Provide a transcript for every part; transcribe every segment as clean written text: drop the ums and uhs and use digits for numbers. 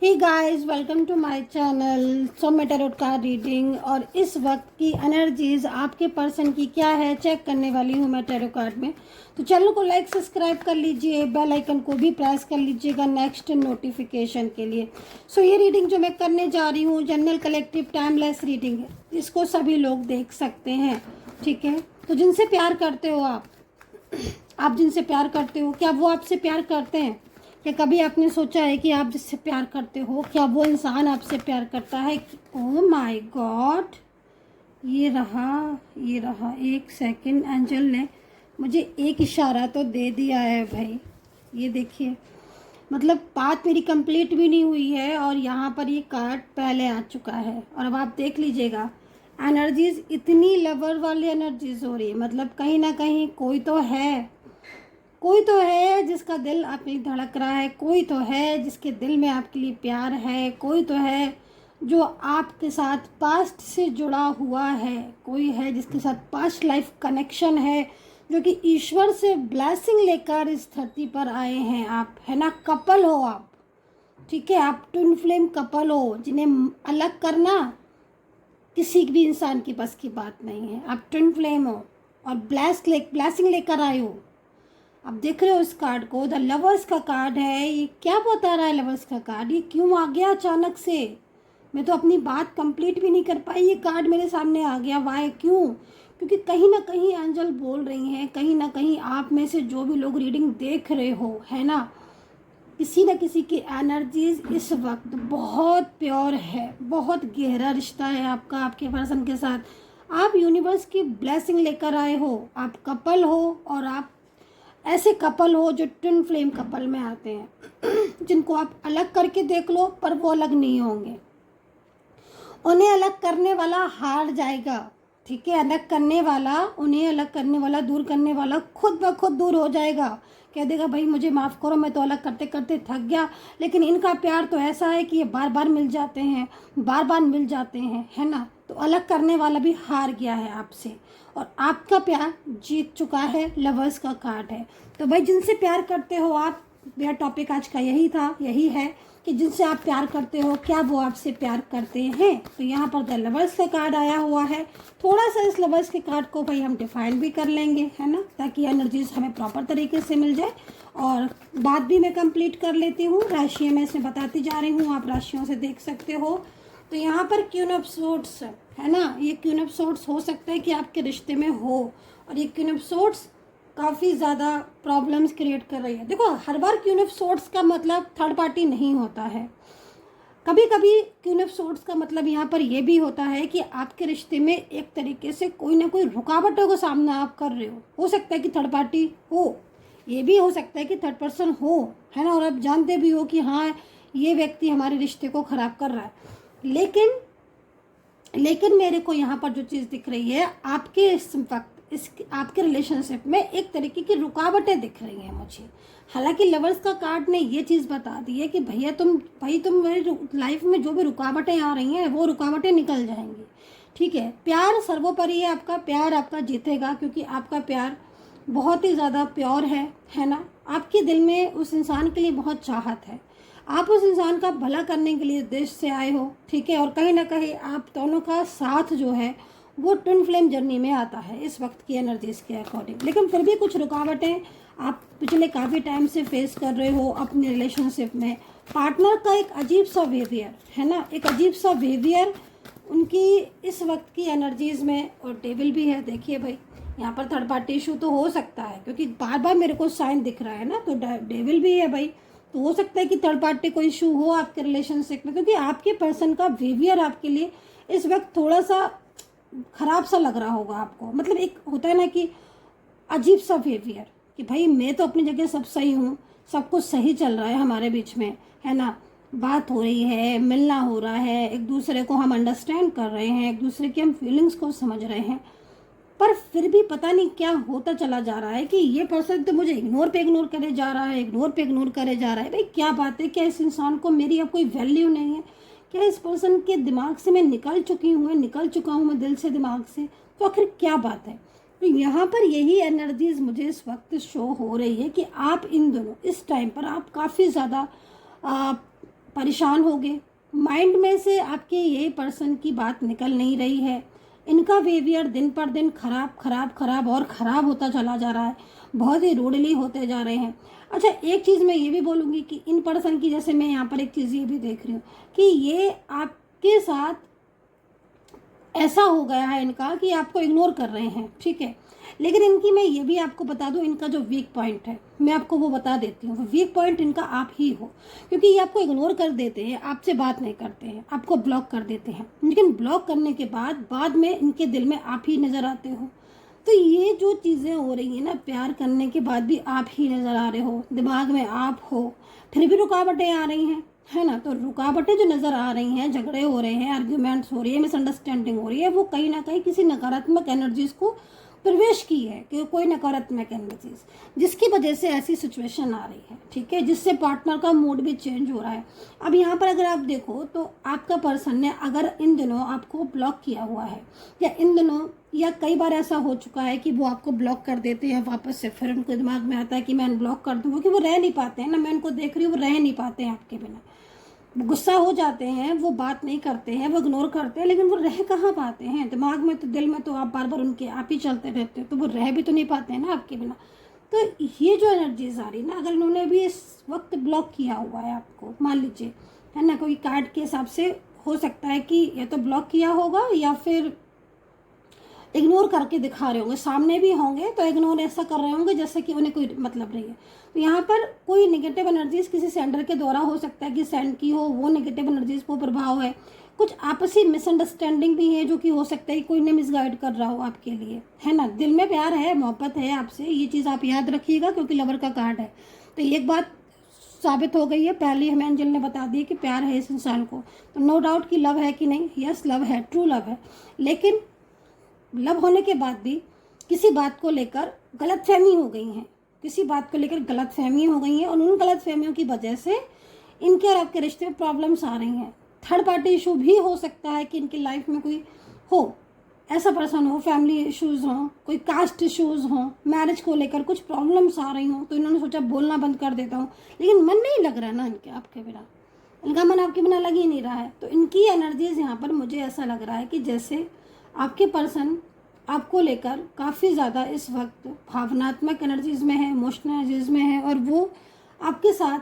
Hey guys, welcome to my channel. So मैं tarot card reading और इस वक्त की एनर्जीज आपके पर्सन की क्या है चेक करने वाली हूँ मैं टैरोट कार्ड में। तो चैनल को लाइक सब्सक्राइब कर लीजिए, बेल आइकन को भी प्रेस कर लीजिएगा नेक्स्ट नोटिफिकेशन के लिए। सो ये रीडिंग जो मैं करने जा रही हूँ जनरल कलेक्टिव टाइमलेस रीडिंग है, इसको सभी लोग देख सकते हैं। ठीक है, तो जिनसे प्यार करते हो आप जिनसे प्यार करते हो, क्या वो आपसे प्यार करते हैं? क्या कभी आपने सोचा है कि आप जिससे प्यार करते हो, क्या वो इंसान आपसे प्यार करता है? ओह माय गॉड, ये रहा। एक सेकंड, एंजल ने मुझे एक इशारा तो दे दिया है भाई। ये देखिए, मतलब बात मेरी कंप्लीट भी नहीं हुई है और यहाँ पर ये कार्ड पहले आ चुका है। और अब आप देख लीजिएगा, एनर्जीज इतनी लवर वाली एनर्जीज हो रही है। मतलब कहीं ना कहीं कोई तो है जिसका दिल आपके लिए धड़क रहा है, कोई तो है जिसके दिल में आपके लिए प्यार है, कोई तो है जो आपके साथ पास्ट से जुड़ा हुआ है, कोई है जिसके साथ पास्ट लाइफ कनेक्शन है, जो कि ईश्वर से ब्लेसिंग लेकर इस धरती पर आए हैं। आप है ना, कपल हो आप। ठीक है, आप ट्विन फ्लेम कपल हो, जिन्हें अलग करना किसी भी इंसान की बस की बात नहीं है। आप ट्विन फ्लेम हो और ब्लेसिंग लेकर आए हो। आप देख रहे हो इस कार्ड को, द लवर्स का कार्ड है। ये क्या बता रहा है लवर्स का कार्ड? ये क्यों आ गया अचानक से? मैं तो अपनी बात कंप्लीट भी नहीं कर पाई, ये कार्ड मेरे सामने आ गया। वाई, क्यों? क्योंकि कहीं ना कहीं एंजल बोल रही हैं, कहीं ना कहीं आप में से जो भी लोग रीडिंग देख रहे हो, है ना, किसी न किसी की एनर्जीज इस वक्त बहुत प्योर है, बहुत गहरा रिश्ता है आपका आपके पर्सन के साथ। आप यूनिवर्स की ब्लेसिंग लेकर आए हो, आप कपल हो और आप ऐसे कपल हो जो ट्विन फ्लेम कपल में आते हैं जिनको आप अलग करके देख लो पर वो अलग नहीं होंगे। उन्हें अलग करने वाला हार जाएगा। ठीक है, उन्हें अलग करने वाला, दूर करने वाला खुद ब खुद दूर हो जाएगा। कह देगा भाई मुझे माफ़ करो, मैं तो अलग करते करते थक गया। लेकिन इनका प्यार तो ऐसा है कि ये बार बार मिल जाते हैं, बार बार मिल जाते हैं, है ना। तो अलग करने वाला भी हार गया है आपसे और आपका प्यार जीत चुका है। लवर्स का कार्ड है। तो भाई जिनसे प्यार करते हो आप, मेरा टॉपिक आज का यही है कि जिनसे आप प्यार करते हो, क्या वो आपसे प्यार करते हैं? तो यहाँ पर द लवर्स का कार्ड आया हुआ है। थोड़ा सा इस लवर्स के कार्ड को भाई हम डिफाइन भी कर लेंगे, है ना, ताकि एनर्जीज हमें प्रॉपर तरीके से मिल जाए। और बात भी मैं कंप्लीट कर लेती हूँ। राशियाँ मैं इसमें बताती जा रही हूँ, आप राशियों से देख सकते हो। तो यहाँ पर क्वीन ऑफ सोर्ड्स है ना, ये क्वीन ऑफ सोर्ड्स हो सकता है कि आपके रिश्ते में हो, और ये क्वीन ऑफ सोर्ड्स काफ़ी ज़्यादा प्रॉब्लम्स क्रिएट कर रही है। देखो, हर बार क्वीन ऑफ सोर्ड्स का मतलब थर्ड पार्टी नहीं होता है। कभी कभी क्वीन ऑफ सोर्ड्स का मतलब यहाँ पर यह भी होता है कि आपके रिश्ते में एक तरीके से कोई ना कोई रुकावटों का सामना आप कर रहे हो सकता है कि थर्ड पार्टी हो, ये भी हो सकता है कि थर्ड पर्सन हो, है ना, और आप जानते भी हो कि हाँ ये व्यक्ति हमारे रिश्ते को ख़राब कर रहा है। लेकिन मेरे को यहाँ पर जो चीज़ दिख रही है, आपके इस वक्त आपके रिलेशनशिप में एक तरीके की रुकावटें दिख रही हैं मुझे। हालांकि लवर्स का कार्ड ने ये चीज़ बता दी है कि भैया तुम मेरी लाइफ में जो भी रुकावटें आ रही हैं वो रुकावटें निकल जाएंगी। ठीक है, प्यार सर्वोपरि है, आपका प्यार आपका जीतेगा, क्योंकि आपका प्यार बहुत ही ज़्यादा प्योर है ना। आपके दिल में उस इंसान के लिए बहुत चाहत है, आप उस इंसान का भला करने के लिए देश से आए हो। ठीक है, और कहीं ना कहीं आप दोनों का साथ जो है वो ट्विन फ्लेम जर्नी में आता है इस वक्त की एनर्जीज के अकॉर्डिंग। लेकिन फिर भी कुछ रुकावटें आप पिछले काफ़ी टाइम से फेस कर रहे हो अपने रिलेशनशिप में। पार्टनर का एक अजीब सा बिहेवियर, है ना, एक अजीब सा बिहेवियर उनकी इस वक्त की एनर्जीज में। और डेविल भी है, देखिए भाई यहाँ पर थर्ड पार्टी इशू तो हो सकता है, क्योंकि बार बार मेरे को साइन दिख रहा है ना, तो डेविल भी है भाई। तो हो सकता है कि थर्ड पार्टी को इशू हो आपके रिलेशनशिप में, क्योंकि आपके पर्सन का बिहेवियर आपके लिए इस वक्त थोड़ा सा खराब सा लग रहा होगा आपको। मतलब एक होता है ना कि अजीब सा बिहेवियर, कि भाई मैं तो अपनी जगह सब सही हूँ, सब कुछ सही चल रहा है हमारे बीच में, है ना, बात हो रही है, मिलना हो रहा है, एक दूसरे को हम अंडरस्टैंड कर रहे हैं, एक दूसरे की हम फीलिंग्स को समझ रहे हैं, पर फिर भी पता नहीं क्या होता चला जा रहा है कि ये पर्सन तो मुझे इग्नोर करे जा रहा है। भाई क्या बात है? क्या इस इंसान को मेरी अब कोई वैल्यू नहीं है? क्या इस पर्सन के दिमाग से मैं निकल चुका हूँ मैं दिल से, दिमाग से? तो आखिर क्या बात है? तो यहाँ पर यही एनर्जीज मुझे इस वक्त शो हो रही है कि आप इन दोनों इस टाइम पर आप काफ़ी ज़्यादा परेशान हो गए, माइंड में से आपके ये पर्सन की बात निकल नहीं रही है, इनका बिहेवियर दिन पर दिन खराब खराब खराब और ख़राब होता चला जा रहा है, बहुत ही रूडली होते जा रहे हैं। अच्छा, एक चीज़ मैं ये भी बोलूँगी कि इन पर्सन की, जैसे मैं यहाँ पर एक चीज़ ये भी देख रही हूँ कि ये आपके साथ ऐसा हो गया है इनका कि आपको इग्नोर कर रहे हैं, ठीक है। लेकिन इनकी मैं ये भी आपको बता दूं, इनका जो वीक पॉइंट है मैं आपको वो बता देती हूँ। वीक पॉइंट इनका आप ही हो, क्योंकि ये आपको इग्नोर कर देते हैं, आपसे बात नहीं करते हैं, आपको ब्लॉक कर देते हैं। लेकिन ब्लॉक करने के बाद में इनके दिल में आप ही नज़र आते हो। तो ये जो चीज़ें हो रही हैं ना, प्यार करने के बाद भी आप ही नज़र आ रहे हो, दिमाग में आप हो, फिर भी रुकावटें आ रही हैं, है ना। तो रुकावटें जो नज़र आ रही हैं, झगड़े हो रहे हैं, आर्ग्यूमेंट्स हो रही है, मिसअंडरस्टैंडिंग हो रही है, वो कहीं ना कहीं किसी नकारात्मक एनर्जीज को प्रवेश की है, कि कोई नकारात्मक एनर्जीज, जिसकी वजह से ऐसी सिचुएशन आ रही है, ठीक है, जिससे पार्टनर का मूड भी चेंज हो रहा है। अब यहाँ पर अगर आप देखो तो आपका पर्सन ने अगर इन दिनों आपको ब्लॉक किया हुआ है, या इन दिनों या कई बार ऐसा हो चुका है कि वो आपको ब्लॉक कर देते हैं वापस से, फिर उनके दिमाग में आता है कि मैं अनब्लॉक कर दूँ, क्योंकि वो रह नहीं पाते हैं ना, मैं उनको देख रही हूँ, वो रह नहीं पाते हैं आपके बिना। वो गुस्सा हो जाते हैं, वो बात नहीं करते हैं, वो इग्नोर करते हैं, लेकिन वो रह कहाँ पाते हैं। दिमाग में तो, दिल में तो आप बार बार उनके आप ही चलते रहते हो, तो वो रह भी तो नहीं पाते हैं ना आपके बिना। तो ये जो एनर्जीज आ रही ना, अगर इन्होंने भी इस वक्त ब्लॉक किया हुआ है आपको, मान लीजिए, है ना, कोई कार्ड के हिसाब से हो सकता है कि या तो ब्लॉक किया होगा या फिर इग्नोर करके दिखा रहे होंगे, सामने भी होंगे तो इग्नोर ऐसा कर रहे होंगे जैसे कि उन्हें कोई मतलब नहीं है। तो यहाँ पर कोई नेगेटिव एनर्जीज किसी सेंडर के द्वारा हो सकता है कि सेंड की हो, वो नेगेटिव एनर्जीज को प्रभाव है। कुछ आपसी मिसअंडरस्टैंडिंग भी है, जो कि हो सकता है कि कोई ने मिसगाइड कर रहा हो आपके लिए, है ना। दिल में प्यार है, मोहब्बत है आपसे, ये चीज़ आप याद रखिएगा, क्योंकि लवर का कार्ड है। तो एक बात साबित हो गई है, पहले हमें एंजल ने बता दिया कि प्यार है इस इंसान को। तो नो डाउट कि लव है कि नहीं, यस लव है, ट्रू लव है। लेकिन लव होने के बाद भी किसी बात को लेकर गलतफहमी हो गई है, किसी बात को लेकर गलतफहमी हो गई है, और उन गलतफहमियों की वजह से इनके और आपके रिश्ते में प्रॉब्लम्स आ रही हैं। थर्ड पार्टी इशू भी हो सकता है कि इनकी लाइफ में कोई हो, ऐसा पर्सन हो, फैमिली इश्यूज हों, कोई कास्ट इश्यूज हों, मैरिज को लेकर कुछ प्रॉब्लम्स आ रही हों, तो इन्होंने सोचा बोलना बंद कर देता हूँ। लेकिन मन नहीं लग रहा ना इनके आपके बिना, इनका मन आपके बिना लग ही नहीं रहा है। तो इनकी एनर्जीज यहाँ पर मुझे ऐसा लग रहा है कि जैसे आपके पर्सन आपको लेकर काफ़ी ज़्यादा इस वक्त भावनात्मक एनर्जीज में है, इमोशनल एनर्जीज में है, और वो आपके साथ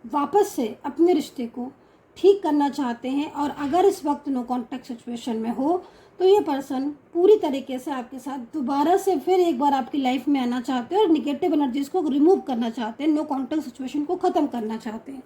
वापस से अपने रिश्ते को ठीक करना चाहते हैं। और अगर इस वक्त नो कॉन्टैक्ट सिचुएशन में हो तो ये पर्सन पूरी तरीके से आपके साथ दोबारा से फिर एक बार आपकी लाइफ में आना चाहते हैं और निगेटिव एनर्जीज को रिमूव करना चाहते हैं, नो कॉन्टैक्ट सिचुएशन को ख़त्म करना चाहते हैं।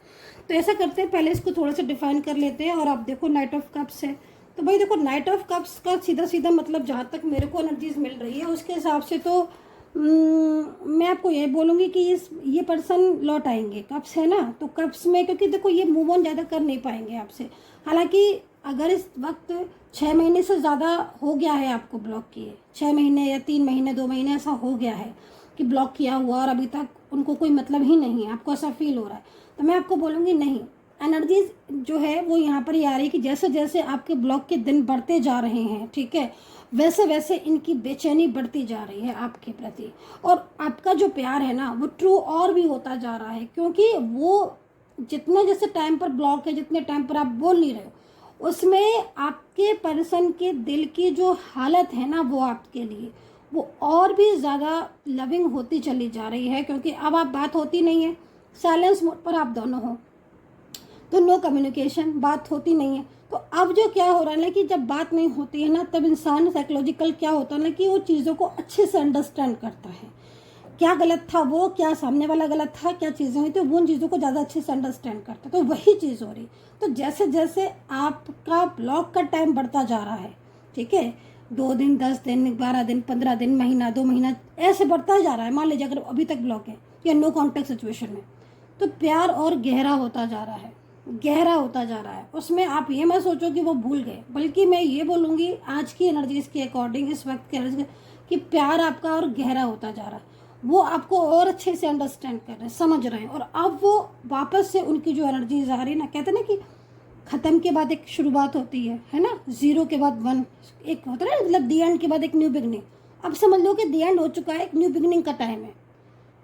तो ऐसा करते हैं, पहले इसको थोड़ा सा डिफाइन कर लेते हैं। और आप देखो नाइट ऑफ कप्स है, तो भाई देखो नाइट ऑफ कप्स का सीधा सीधा मतलब, जहाँ तक मेरे को एनर्जीज मिल रही है उसके हिसाब से तो मैं आपको ये बोलूँगी कि ये पर्सन लौट आएंगे। कप्स है ना, तो कप्स में, क्योंकि देखो ये मूव ऑन ज़्यादा कर नहीं पाएंगे आपसे। हालांकि अगर इस वक्त 6 महीने से ज़्यादा हो गया है आपको ब्लॉक किए, 6 महीने या 3 महीने 2 महीने ऐसा हो गया है कि ब्लॉक किया हुआ, और अभी तक उनको कोई मतलब ही नहीं है, आपको ऐसा फील हो रहा है, तो मैं आपको बोलूँगी नहीं, एनर्जीज जो है वो यहाँ पर ये आ रही है कि जैसे जैसे आपके ब्लॉक के दिन बढ़ते जा रहे हैं, ठीक है, वैसे वैसे इनकी बेचैनी बढ़ती जा रही है आपके प्रति। और आपका जो प्यार है ना वो ट्रू और भी होता जा रहा है, क्योंकि वो जितने जैसे टाइम पर ब्लॉक है, जितने टाइम पर आप बोल नहीं रहे हो, उसमें आपके पर्सन के दिल की जो हालत है ना वो आपके लिए वो और भी ज़्यादा लविंग होती चली जा रही है। क्योंकि अब आप बात होती नहीं है, साइलेंस मोड पर आप दोनों हो, तो नो कम्युनिकेशन, बात होती नहीं है। तो अब जो क्या हो रहा है ना कि जब बात नहीं होती है ना, तब इंसान साइकोलॉजिकल क्या होता है ना कि वो चीज़ों को अच्छे से अंडरस्टैंड करता है, क्या गलत था वो, क्या सामने वाला गलत था, क्या चीज़ें हुई, तो वो उन चीज़ों को ज़्यादा अच्छे से अंडरस्टैंड करता है। तो वही चीज़ हो रही। तो जैसे जैसे आपका ब्लॉक का टाइम बढ़ता जा रहा है, ठीक है, 2 दिन 10 दिन 12 दिन 15 दिन, महीना 2 महीना ऐसे बढ़ता जा रहा है, मान लीजिए अगर अभी तक ब्लॉक है या नो कॉन्टैक्ट सिचुएशन में, तो प्यार और गहरा होता जा रहा है, गहरा होता जा रहा है। उसमें आप ये मत सोचो कि वो भूल गए, बल्कि मैं ये बोलूँगी आज की एनर्जीज के अकॉर्डिंग, इस वक्त के एनर्जी कि प्यार आपका और गहरा होता जा रहा है, वो आपको और अच्छे से अंडरस्टैंड कर रहे हैं, समझ रहे हैं। और अब वो वापस से उनकी जो एनर्जीज आ रही है ना, कहते हैं ना कि ख़त्म के बाद एक शुरुआत होती है ना, 0 के बाद 1 एक होता है ना, मतलब दी एंड के बाद एक न्यू बिगनिंग। अब समझ लो कि दी एंड हो चुका है, एक न्यू बिगनिंग का टाइम है।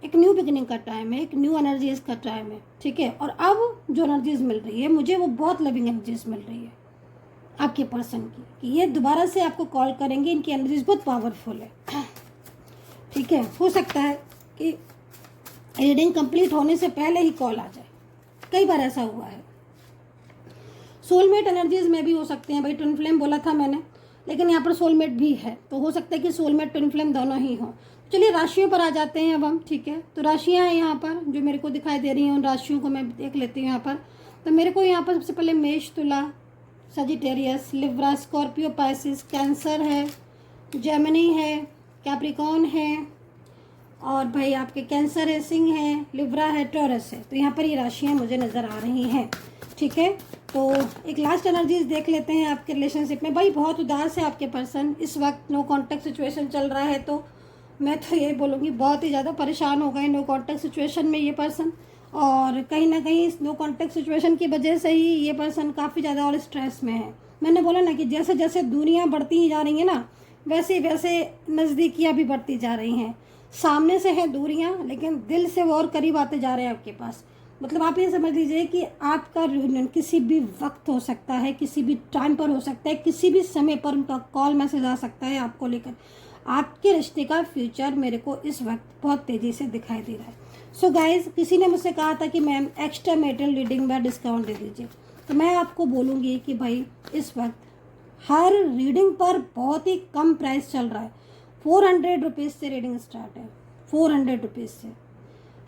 एक न्यू बिगिनिंग का टाइम है, एक न्यू एनर्जीज का टाइम है, ठीक है। और अब जो एनर्जीज मिल रही है मुझे वो बहुत लविंग एनर्जीज मिल रही है आपके पर्सन की, कि ये दोबारा से आपको कॉल करेंगे, इनकी एनर्जीज बहुत पावरफुल है, ठीक है। हो सकता है कि रीडिंग कंप्लीट होने से पहले ही कॉल आ जाए, कई बार ऐसा हुआ है। सोलमेट एनर्जीज में भी हो सकते हैं भाई, ट्विन फ्लेम बोला था मैंने, लेकिन यहाँ पर सोलमेट भी है, तो हो सकता है कि सोलमेट ट्विन फ्लेम दोनों ही हों। चलिए राशियों पर आ जाते हैं अब हम, ठीक है। तो राशियाँ हैं यहाँ पर जो मेरे को दिखाई दे रही हैं, उन राशियों को मैं देख लेती हूँ यहाँ पर। तो मेरे को यहाँ पर सबसे पहले मेष, तुला, Sagittarius, Libra, Scorpio, Pisces, cancer है, जेमिनी है, कैप्रिकॉर्न है, और भाई आपके कैंसर है, सिंह है, लिब्रा है, टॉरस है। तो यहाँ पर ये राशियाँ मुझे नज़र आ रही हैं, ठीक है। तो एक लास्ट एनर्जीज देख लेते हैं आपके रिलेशनशिप में। भाई बहुत उदास है आपके पर्सन, इस वक्त नो कॉन्टैक्ट सिचुएशन चल रहा है, तो मैं तो यही बोलूँगी बहुत ही ज़्यादा परेशान हो गए नो कॉन्टैक्ट सिचुएशन में ये पर्सन, और कहीं ना कहीं इस नो कॉन्टैक्ट सिचुएशन की वजह से ही ये पर्सन काफ़ी ज़्यादा और स्ट्रेस में है। मैंने बोला ना कि जैसे जैसे दूरियाँ बढ़ती ही जा रही हैं ना, वैसे वैसे नज़दीकियाँ भी बढ़ती जा रही हैं। सामने से है दूरियाँ, लेकिन दिल से वो और करीब आते जा रहे हैं आपके पास। मतलब आप ये समझ लीजिए कि आपका रियूनियन किसी भी वक्त हो सकता है, किसी भी टाइम पर हो सकता है, किसी भी समय पर उनका कॉल मैसेज आ सकता है आपको लेकर। आपके रिश्ते का फ्यूचर मेरे को इस वक्त बहुत तेज़ी से दिखाई दे रहा है। सो गाइज, किसी ने मुझसे कहा था कि मैम एक्स्ट्रा मेटल रीडिंग में डिस्काउंट दे दीजिए, तो मैं आपको बोलूँगी कि भाई इस वक्त हर रीडिंग पर बहुत ही कम प्राइस चल रहा है। 400 रुपीज़ से रीडिंग स्टार्ट है, 400 रुपीज़ से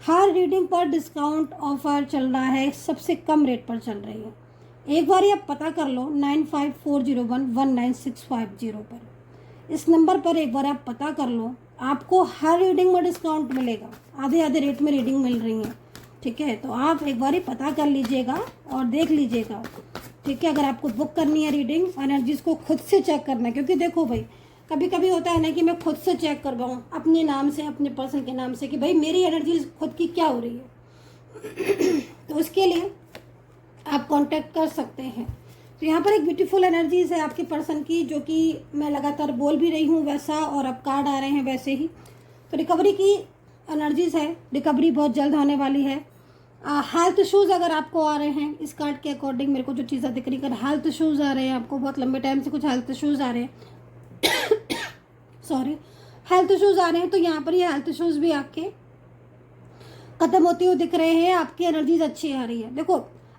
हर रीडिंग पर डिस्काउंट ऑफर चल रहा है, सबसे कम रेट पर चल रही है। एक बार आप पता कर लो 9540119650 पर, इस नंबर पर एक बार आप पता कर लो, आपको हर रीडिंग में डिस्काउंट मिलेगा, आधे आधे रेट में रीडिंग मिल रही है, ठीक है। तो आप एक बार ही पता कर लीजिएगा और देख लीजिएगा, ठीक है। अगर आपको बुक करनी है रीडिंग, एनर्जीज को खुद से चेक करना है, क्योंकि देखो भाई कभी कभी होता है ना कि मैं खुद से चेक करवाऊँ अपने नाम से, अपने पर्सन के नाम से, कि भाई मेरी एनर्जीज खुद की क्या हो रही है। तो उसके लिए आप कांटेक्ट कर सकते हैं। तो यहाँ पर एक ब्यूटीफुल एनर्जीज है आपके पर्सन की, जो कि मैं लगातार बोल भी रही हूँ वैसा, और अब कार्ड आ रहे हैं वैसे ही। तो रिकवरी की एनर्जीज है, रिकवरी बहुत जल्द होने वाली है। हेल्थ इशूज़ अगर आपको आ रहे हैं, इस कार्ड के अकॉर्डिंग मेरे को जो चीज़ें दिख रही है, अगर हेल्थ इशूज़ आ रहे हैं आपको, बहुत लंबे टाइम से कुछ हेल्थ इशूज़ आ रहे हैं सॉरी, हेल्थ इशूज़ आ रहे हैं, तो यहाँ पर ये हेल्थ इशूज़ भी आपके ख़त्म होते हुए दिख रहे हैं। आपकी एनर्जीज अच्छी आ रही है। देखो,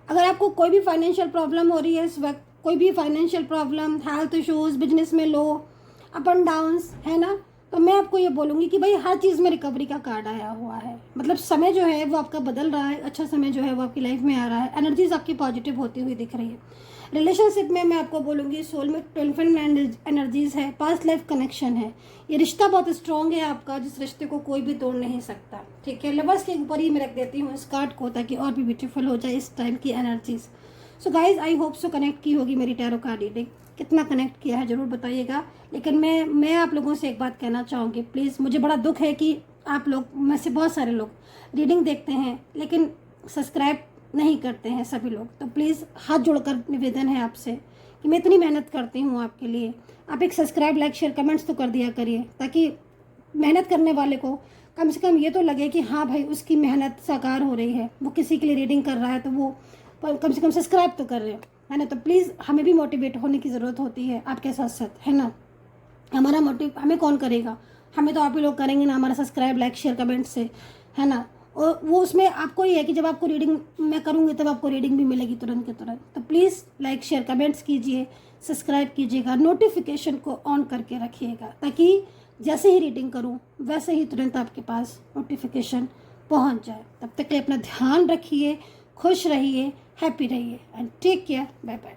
अगर आपको कोई भी फाइनेंशियल प्रॉब्लम हो रही है इस वक्त, कोई भी financial problem, health issues, business में लो अप एंड डाउन्स है ना, तो मैं आपको ये बोलूँगी कि भाई हर चीज़ में रिकवरी का कार्ड आया हुआ है। मतलब समय जो है वो आपका बदल रहा है, अच्छा समय जो है वो आपकी लाइफ में आ रहा है, एनर्जीज आपकी पॉजिटिव होती हुई दिख रही है। रिलेशनशिप में मैं आपको बोलूँगी सोलमेट ट्विन फ्लेम एनर्जीज़ है, पास्ट लाइफ कनेक्शन है, ये रिश्ता बहुत स्ट्रॉन्ग है आपका, जिस रिश्ते को कोई भी तोड़ नहीं सकता, ठीक है। लवर्स के ऊपर ही मैं रख देती हूँ इस कार्ड को, ताकि और भी ब्यूटीफुल हो जाए इस टाइम की energies. So guys, I hope so connect की होगी मेरी टैरो कार्ड रीडिंग। कितना कनेक्ट किया है ज़रूर बताइएगा। लेकिन मैं आप लोगों से एक बात कहना चाहूँगी, प्लीज़, मुझे बड़ा दुख है कि आप लोग में से बहुत सारे लोग रीडिंग देखते हैं लेकिन सब्सक्राइब नहीं करते हैं सभी लोग। तो प्लीज़ हाथ जोड़कर निवेदन है आपसे कि मैं इतनी मेहनत करती हूँ आपके लिए, आप एक सब्सक्राइब, लाइक, शेयर, कमेंट्स तो कर दिया करिए, ताकि मेहनत करने वाले को कम से कम ये तो लगे कि हाँ भाई उसकी मेहनत साकार हो रही है, वो किसी के लिए रीडिंग कर रहा है तो वो कम से कम सब्सक्राइब तो कर रहे हो, है ना। तो प्लीज़ हमें भी मोटिवेट होने की ज़रूरत होती है आपके साथ साथ, है ना। हमारा मोटिव हमें कौन करेगा, हमें तो आप ही लोग करेंगे ना, हमारा सब्सक्राइब, लाइक, शेयर, कमेंट से, है ना। और वो उसमें आपको ही है कि जब आपको रीडिंग मैं करूँगी तब आपको रीडिंग भी मिलेगी तुरंत के तुरंत। तो प्लीज़ लाइक, शेयर, कमेंट्स कीजिए, सब्सक्राइब कीजिएगा, नोटिफिकेशन को ऑन करके रखिएगा, ताकि जैसे ही रीडिंग करूँ वैसे ही तुरंत आपके पास नोटिफिकेशन पहुँच जाए। तब तक के लिए अपना ध्यान रखिए, खुश रहिए, हैप्पी रहिए and take care, bye bye.